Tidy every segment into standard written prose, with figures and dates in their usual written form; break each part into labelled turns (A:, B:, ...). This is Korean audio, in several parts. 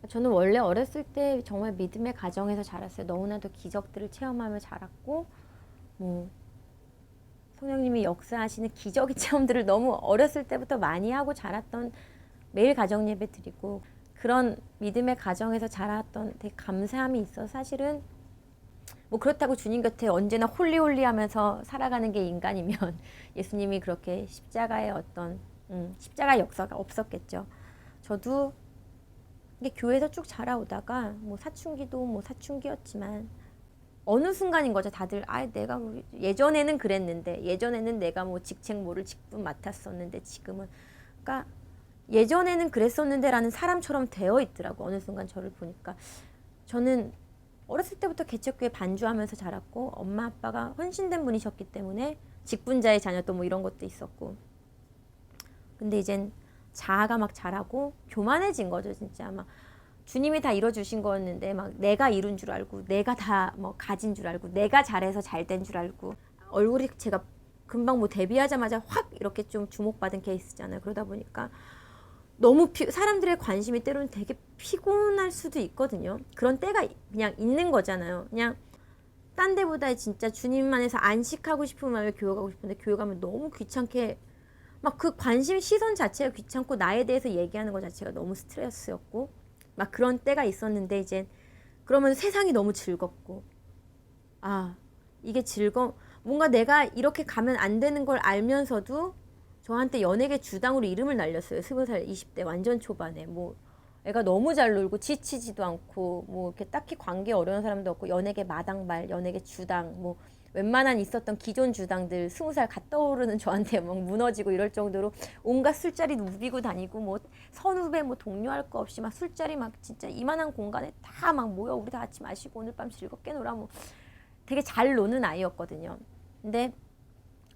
A: 저는 원래 어렸을 때 정말 믿음의 가정에서 자랐어요. 너무나도 기적들을 체험하며 자랐고, 뭐 성령님이 역사하시는 기적의 체험들을 너무 어렸을 때부터 많이 하고 자랐던, 매일 가정 예배 드리고 그런 믿음의 가정에서 자랐던 되게 감사함이 있어. 사실은 뭐 그렇다고 주님 곁에 언제나 홀리홀리하면서 살아가는 게 인간이면 예수님이 그렇게 십자가의 어떤 십자가 역사가 없었겠죠. 저도 이게 교회에서 쭉 자라오다가 뭐 사춘기도 뭐 사춘기였지만 어느 순간인 거죠. 다들 내가 뭐 예전에는 그랬는데, 예전에는 내가 뭐 직책 모를 직분 맡았었는데 지금은, 그러니까 예전에는 그랬었는데라는 사람처럼 되어 있더라고. 어느 순간 저를 보니까. 저는 어렸을 때부터 개척교회 반주하면서 자랐고, 엄마 아빠가 헌신된 분이셨기 때문에 직분자의 자녀 또 뭐 이런 것도 있었고, 근데 이젠 자아가 막 자라고 교만해진 거죠. 진짜 막 주님이 다 이뤄주신 거였는데 막 내가 이룬 줄 알고, 내가 다 뭐 가진 줄 알고, 내가 잘해서 잘 된 줄 알고, 얼굴이 제가 금방 뭐 데뷔하자마자 확 이렇게 좀 주목받은 케이스잖아요. 그러다 보니까 너무 사람들의 관심이 때로는 되게 피곤할 수도 있거든요. 그런 때가 그냥 있는 거잖아요. 그냥 딴 데보다 진짜 주님만에서 안식하고 싶은 마음에 교회 가고 싶은데, 교회 가면 너무 귀찮게 막 그 관심 시선 자체가 귀찮고, 나에 대해서 얘기하는 것 자체가 너무 스트레스였고, 막 그런 때가 있었는데, 이제 그러면 세상이 너무 즐겁고, 아 이게 뭔가 내가 이렇게 가면 안 되는 걸 알면서도 저한테 연예계 주당으로 이름을 날렸어요. 20살 20대 완전 초반에. 뭐 애가 너무 잘 놀고 지치지도 않고, 뭐 이렇게 딱히 관계 어려운 사람도 없고, 연예계 마당발, 연예계 주당, 뭐 웬만한 있었던 기존 주당들 20살 갓 떠오르는 저한테 막 무너지고 이럴 정도로 온갖 술자리 누비고 다니고, 뭐 선후배 뭐 동료할 거 없이 막 술자리 막 진짜 이만한 공간에 다 막 모여 우리 다 같이 마시고 오늘 밤 즐겁게 놀아, 뭐 되게 잘 노는 아이였거든요. 근데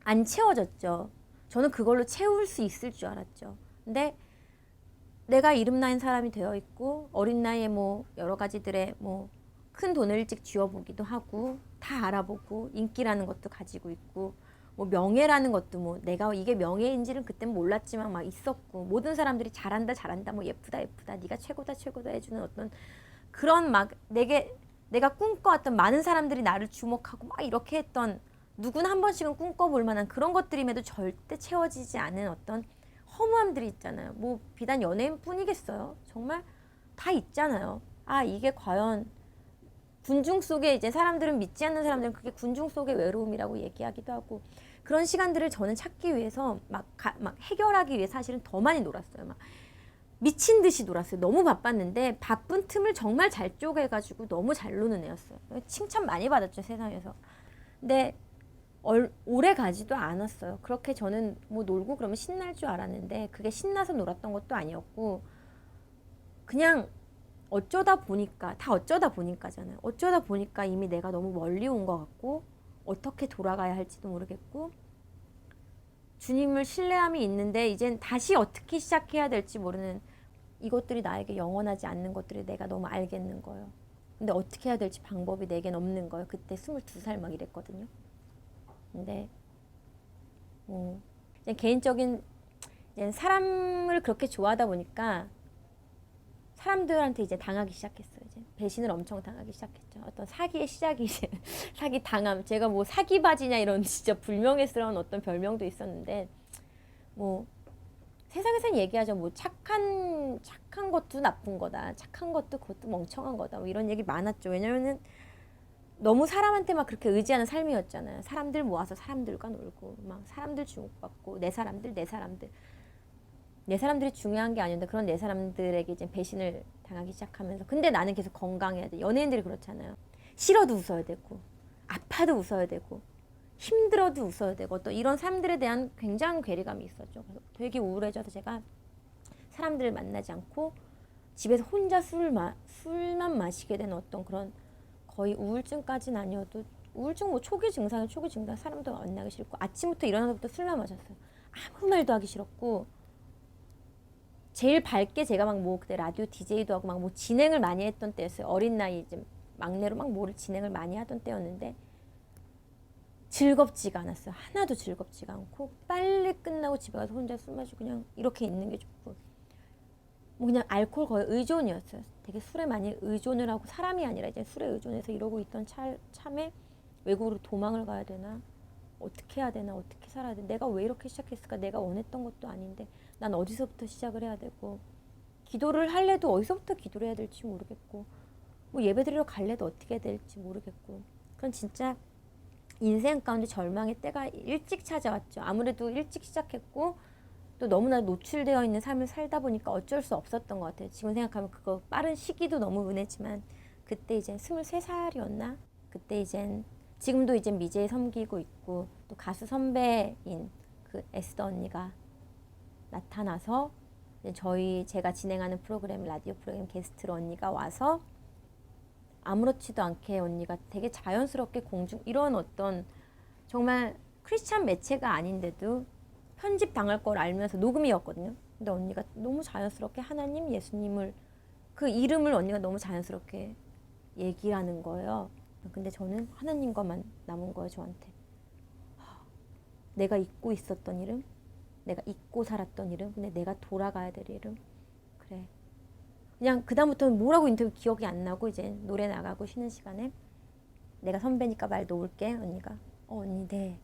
A: 안 채워졌죠. 저는 그걸로 채울 수 있을 줄 알았죠. 근데 내가 이름 나인 사람이 되어 있고, 어린 나이에 뭐 여러 가지들의 뭐 큰 돈을 일찍 쥐어보기도 하고, 다 알아보고, 인기라는 것도 가지고 있고, 뭐 명예라는 것도 뭐 내가 이게 명예인지는 그땐 몰랐지만 막 있었고, 모든 사람들이 잘한다 잘한다, 뭐 예쁘다 예쁘다, 네가 최고다 최고다 해주는 어떤 그런 막 내가 꿈꿔왔던, 많은 사람들이 나를 주목하고 막 이렇게 했던, 누구나 한 번씩은 꿈꿔볼 만한 그런 것들임에도 절대 채워지지 않은 어떤 허무함들이 있잖아요. 뭐 비단 연예인뿐이겠어요. 정말 다 있잖아요. 이게 과연 군중 속에, 이제 사람들은, 믿지 않는 사람들은 그게 군중 속의 외로움이라고 얘기하기도 하고, 그런 시간들을 저는 찾기 위해서 막 해결하기 위해 사실은 더 많이 놀았어요. 막 미친 듯이 놀았어요. 너무 바빴는데 바쁜 틈을 정말 잘 쪼개가지고 너무 잘 노는 애였어요. 칭찬 많이 받았죠, 세상에서. 근데 오래 가지도 않았어요. 그렇게 저는 뭐 놀고 그러면 신날 줄 알았는데, 그게 신나서 놀았던 것도 아니었고, 그냥 어쩌다 보니까, 다 어쩌다 보니까잖아요. 어쩌다 보니까 이미 내가 너무 멀리 온 것 같고, 어떻게 돌아가야 할지도 모르겠고, 주님을 신뢰함이 있는데 이젠 다시 어떻게 시작해야 될지 모르는, 이것들이 나에게 영원하지 않는 것들을 내가 너무 알겠는 거예요. 근데 어떻게 해야 될지 방법이 내겐 없는 거예요. 그때 22살 막 이랬거든요. 근데 뭐 개인적인, 사람을 그렇게 좋아하다 보니까 사람들한테 이제 당하기 시작했어요. 이제 배신을 엄청 당하기 시작했죠. 어떤 사기의 시작이 이제 사기 당함. 제가 뭐 사기바지냐 이런 진짜 불명예스러운 어떤 별명도 있었는데, 뭐 세상에선 얘기하죠. 뭐 착한 것도 나쁜 거다. 착한 것도 그것도 멍청한 거다. 뭐 이런 얘기 많았죠. 왜냐면은 너무 사람한테 막 그렇게 의지하는 삶이었잖아요. 사람들 모아서 사람들과 놀고, 막 사람들 주목받고, 내 사람들 내 사람들. 내 사람들이 중요한 게 아닌데 그런 내 사람들에게 이제 배신을 당하기 시작하면서, 근데 나는 계속 건강해야 돼. 연예인들이 그렇잖아요. 싫어도 웃어야 되고, 아파도 웃어야 되고, 힘들어도 웃어야 되고, 또 이런 사람들에 대한 굉장한 괴리감이 있었죠. 그래서 되게 우울해져서 제가 사람들을 만나지 않고 집에서 혼자 술만 마시게 되는 어떤 그런, 거의 우울증까지는 아니어도 우울증 뭐 초기 증상이 초기 증상, 사람도 만나기 싫고, 아침부터 일어나서부터 술만 마셨어요. 아무 말도 하기 싫었고, 제일 밝게 제가 막 뭐 그때 라디오 DJ도 하고 막 뭐 진행을 많이 했던 때였어요. 어린 나이 이제 막내로 막 뭐를 진행을 많이 하던 때였는데, 즐겁지가 않았어요. 하나도 즐겁지가 않고, 빨리 끝나고 집에 가서 혼자 술 마시고 그냥 이렇게 있는 게 좋고, 뭐 그냥 알코올 거의 의존이었어요. 되게 술에 많이 의존을 하고 사람이 아니라 이제 술에 의존해서 이러고 있던 참에 외국으로 도망을 가야 되나? 어떻게 해야 되나? 어떻게 살아야 돼? 내가 왜 이렇게 시작했을까? 내가 원했던 것도 아닌데 난 어디서부터 시작을 해야 되고 기도를 할래도 어디서부터 기도를 해야 될지 모르겠고 뭐 예배드리러 갈래도 어떻게 해야 될지 모르겠고 그건 진짜 인생 가운데 절망의 때가 일찍 찾아왔죠. 아무래도 일찍 시작했고 또 너무나 노출되어 있는 삶을 살다 보니까 어쩔 수 없었던 것 같아요. 지금 생각하면 그거 빠른 시기도 너무 은혜지만 그때 이제 23살이었나? 그때 이젠 지금도 이제 미제에 섬기고 있고 또 가수 선배인 그 에스더 언니가 나타나서 제가 진행하는 프로그램 라디오 프로그램 게스트로 언니가 와서 아무렇지도 않게 언니가 되게 자연스럽게 이런 어떤 정말 크리스찬 매체가 아닌데도 편집 당할 걸 알면서 녹음이었거든요. 근데 언니가 너무 자연스럽게 하나님, 예수님을 그 이름을 언니가 너무 자연스럽게 얘기하는 거예요. 근데 저는 하나님과만 남은 거예요, 저한테. 내가 잊고 있었던 이름, 내가 잊고 살았던 이름, 근데 내가 돌아가야 될 이름. 그래. 그냥 그다음부터는 뭐라고 인터뷰 기억이 안 나고 이제 노래 나가고 쉬는 시간에 내가 선배니까 말 놓을게. 언니가 언니 네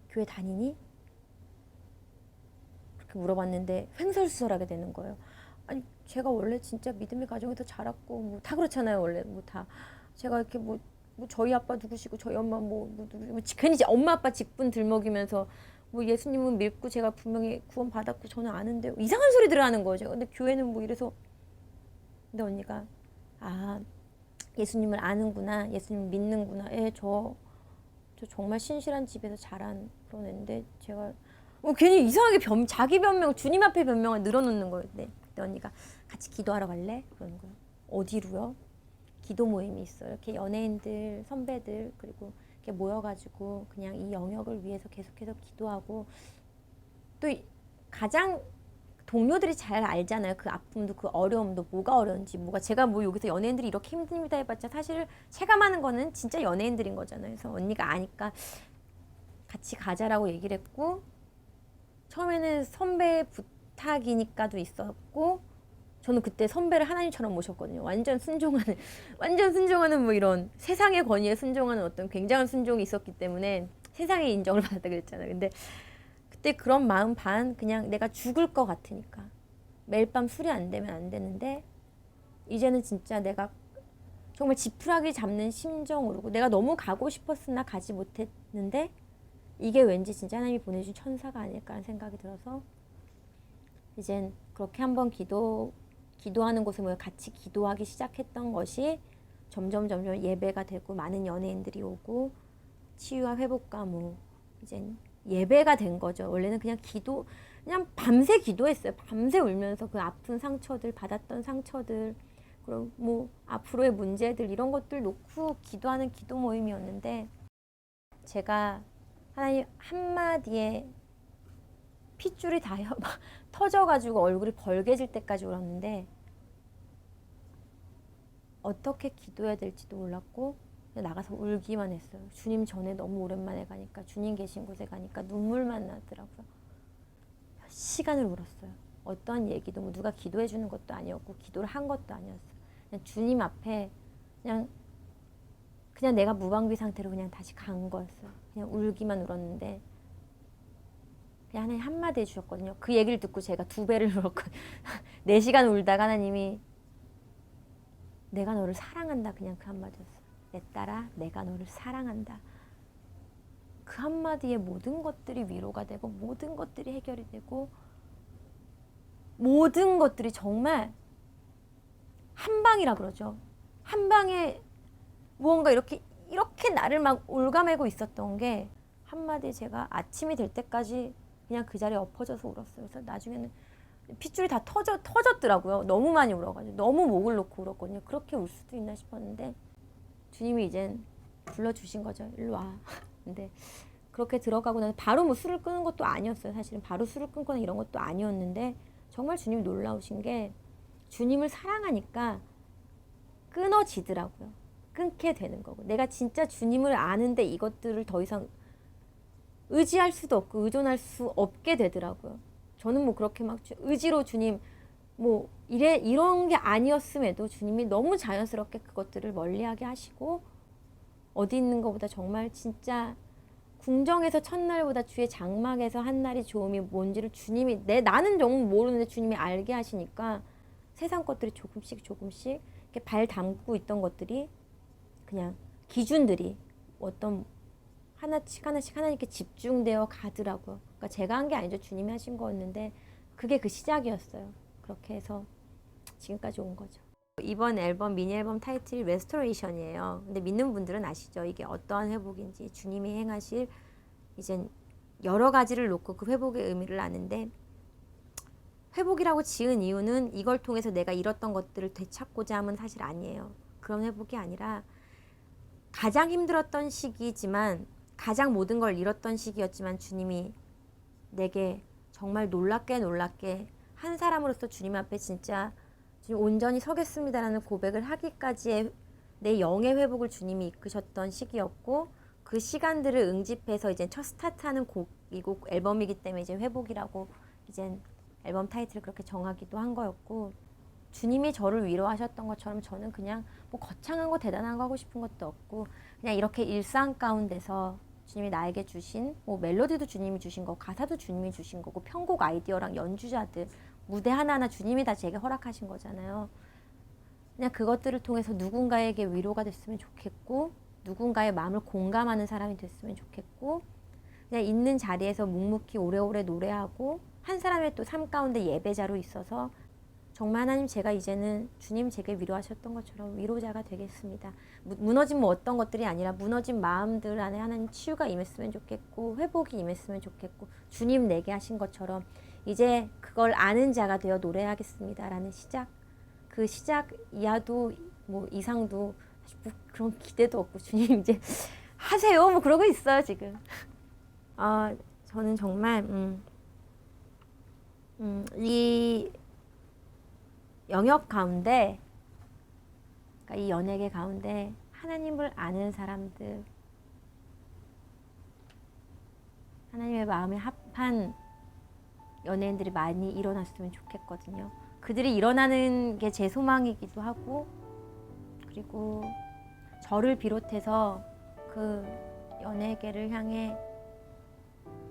A: 교회 다니니? 그렇게 물어봤는데 횡설수설하게 되는 거예요. 아니 제가 원래 진짜 믿음의 가정에서 자랐고 뭐 다 그렇잖아요. 원래 뭐 다 제가 이렇게 뭐 저희 아빠 누구시고 저희 엄마 괜히 엄마 아빠 직분 들먹이면서 뭐 예수님은 믿고 제가 분명히 구원 받았고 저는 아는데 이상한 소리들을 하는 거예요. 제가 근데 교회는 뭐 이래서 근데 언니가 예수님을 아는구나, 예수님 믿는구나. 저 정말 신실한 집에서 자란 그런 애인데 제가 괜히 이상하게 자기 변명, 주님 앞에 변명을 늘어놓는 거예요. 그때 언니가 같이 기도하러 갈래? 그러는 거예요. 어디로요? 기도 모임이 있어요. 이렇게 연예인들, 선배들 그리고 이렇게 모여가지고 그냥 이 영역을 위해서 계속해서 기도하고 또 가장 동료들이 잘 알잖아요. 그 아픔도 그 어려움도 뭐가 어려운지 제가 뭐 여기서 연예인들이 이렇게 힘듭니다 해봤자 사실 체감하는 거는 진짜 연예인들인 거잖아요. 그래서 언니가 아니까 같이 가자라고 얘기를 했고 처음에는 선배 부탁이니까도 있었고 저는 그때 선배를 하나님처럼 모셨거든요. 완전 순종하는 뭐 이런 세상의 권위에 순종하는 어떤 굉장한 순종이 있었기 때문에 세상의 인정을 받았다 그랬잖아요. 근데 그때 그런 마음 반 그냥 내가 죽을 것 같으니까 매일 밤 술이 안 되면 안 되는데 이제는 진짜 내가 정말 지푸라기 잡는 심정으로 내가 너무 가고 싶었으나 가지 못했는데 이게 왠지 진짜 하나님이 보내준 천사가 아닐까라는 생각이 들어서 이젠 그렇게 한번 기도하는 곳에 모여 같이 기도하기 시작했던 것이 점점 예배가 되고 많은 연예인들이 오고 치유와 회복과 이젠 예배가 된 거죠. 원래는 그냥 그냥 밤새 기도했어요. 밤새 울면서 그 아픈 상처들, 받았던 상처들, 그리고 앞으로의 문제들 이런 것들 놓고 기도하는 기도 모임이었는데 제가 하나님 한마디에 핏줄이 다 터져가지고 얼굴이 벌개질 때까지 울었는데 어떻게 기도해야 될지도 몰랐고 나가서 울기만 했어요. 주님 전에 너무 오랜만에 가니까 주님 계신 곳에 가니까 눈물만 나더라고요. 몇 시간을 울었어요. 어떤 얘기도 누가 기도해 주는 것도 아니었고 기도를 한 것도 아니었어요. 그냥 주님 앞에 그냥 내가 무방비 상태로 그냥 다시 간 거였어요. 그냥 울기만 울었는데 그냥 하나님 한마디 해주셨거든요. 그 얘기를 듣고 제가 2배를 울었거든요. 4시간 울다가 하나님이 내가 너를 사랑한다 그냥 그 한마디였어요. 내 딸아 내가 너를 사랑한다. 그 한마디에 모든 것들이 위로가 되고 모든 것들이 해결이 되고 모든 것들이 정말 한 방이라 그러죠. 한 방에 무언가 이렇게 나를 막 올가매고 있었던 게 한마디 제가 아침이 될 때까지 그냥 그 자리에 엎어져서 울었어요. 그래서 나중에는 핏줄이 다 터졌더라고요. 너무 많이 울어가지고 너무 목을 놓고 울었거든요. 그렇게 울 수도 있나 싶었는데 주님이 이젠 불러주신 거죠. 일로 와. 근데 그렇게 들어가고 나서 바로 술을 끊은 것도 아니었어요. 사실은 바로 술을 끊거나 이런 것도 아니었는데 정말 주님이 놀라우신 게 주님을 사랑하니까 끊어지더라고요. 끊게 되는 거고 내가 진짜 주님을 아는데 이것들을 더 이상 의지할 수도 없고 의존할 수 없게 되더라고요. 저는 그렇게 막 의지로 주님 뭐 이런 게 아니었음에도 주님이 너무 자연스럽게 그것들을 멀리하게 하시고 어디 있는 것보다 정말 진짜 궁정에서 첫날보다 주의 장막에서 한 날이 좋음이 뭔지를 주님이 나는 정말 모르는데 주님이 알게 하시니까 세상 것들이 조금씩 이렇게 발 담고 있던 것들이 그냥 기준들이 어떤 하나씩 하나님께 집중되어 가더라고요. 그러니까 제가 한 게 아니죠. 주님이 하신 거였는데 그게 그 시작이었어요. 그렇게 해서 지금까지 온 거죠. 이번 앨범 미니 앨범 타이틀이 레스토레이션이에요. 근데 믿는 분들은 아시죠? 이게 어떠한 회복인지 주님이 행하실 이젠 여러 가지를 놓고 그 회복의 의미를 아는데 회복이라고 지은 이유는 이걸 통해서 내가 잃었던 것들을 되찾고자 함은 사실 아니에요. 그런 회복이 아니라 가장 힘들었던 시기지만 가장 모든 걸 잃었던 시기였지만 주님이 내게 정말 놀랍게 한 사람으로서 주님 앞에 진짜 주님 온전히 서겠습니다라는 고백을 하기까지의 내 영의 회복을 주님이 이끄셨던 시기였고 그 시간들을 응집해서 이제 첫 스타트하는 곡이고 앨범이기 때문에 이제 회복이라고 이제 앨범 타이틀을 그렇게 정하기도 한 거였고 주님이 저를 위로하셨던 것처럼 저는 그냥 뭐 거창한 거 대단한 거 하고 싶은 것도 없고 그냥 이렇게 일상 가운데서 주님이 나에게 주신 뭐 멜로디도 주님이 주신 거 가사도 주님이 주신 거고 편곡 아이디어랑 연주자들 무대 하나하나 주님이 다 제게 허락하신 거잖아요. 그냥 그것들을 통해서 누군가에게 위로가 됐으면 좋겠고 누군가의 마음을 공감하는 사람이 됐으면 좋겠고 그냥 있는 자리에서 묵묵히 오래오래 노래하고 한 사람의 또 삶 가운데 예배자로 있어서 정말 하나님 제가 이제는 주님 제게 위로하셨던 것처럼 위로자가 되겠습니다. 무너진 뭐 어떤 것들이 아니라 무너진 마음들 안에 하나님 치유가 임했으면 좋겠고 회복이 임했으면 좋겠고 주님 내게 하신 것처럼 이제 그걸 아는 자가 되어 노래하겠습니다 라는 시작 그 시작 이하도 뭐 이상도 뭐 그런 기대도 없고 주님 이제 하세요 뭐 그러고 있어요 지금. 저는 정말 이 영역 가운데 그러니까 이 연예계 가운데 하나님을 아는 사람들 하나님의 마음에 합한 연예인들이 많이 일어났으면 좋겠거든요. 그들이 일어나는 게 제 소망이기도 하고 그리고 저를 비롯해서 그 연예계를 향해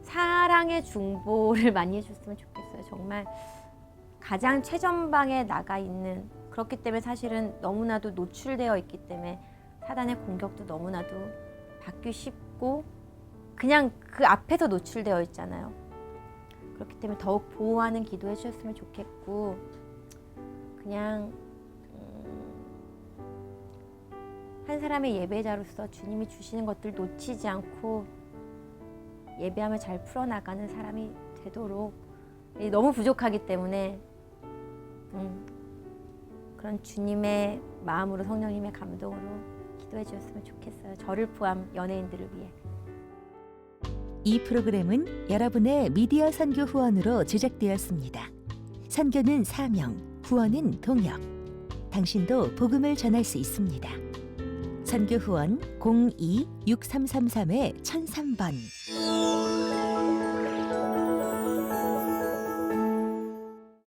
A: 사랑의 중보를 많이 해줬으면 좋겠어요. 정말 가장 최전방에 나가 있는 그렇기 때문에 사실은 너무나도 노출되어 있기 때문에 사단의 공격도 너무나도 받기 쉽고 그냥 그 앞에서 노출되어 있잖아요. 그렇기 때문에 더욱 보호하는 기도해 주셨으면 좋겠고 그냥 한 사람의 예배자로서 주님이 주시는 것들 놓치지 않고 예배함을 잘 풀어나가는 사람이 되도록 너무 부족하기 때문에 그런 주님의 마음으로 성령님의 감동으로 기도해 주셨으면 좋겠어요. 저를 포함 연예인들을 위해.
B: 이 프로그램은 여러분의 미디어 선교 후원으로 제작되었습니다. 선교는 사명, 후원은 동역. 당신도 복음을 전할 수 있습니다. 선교 후원 02-6333-1003번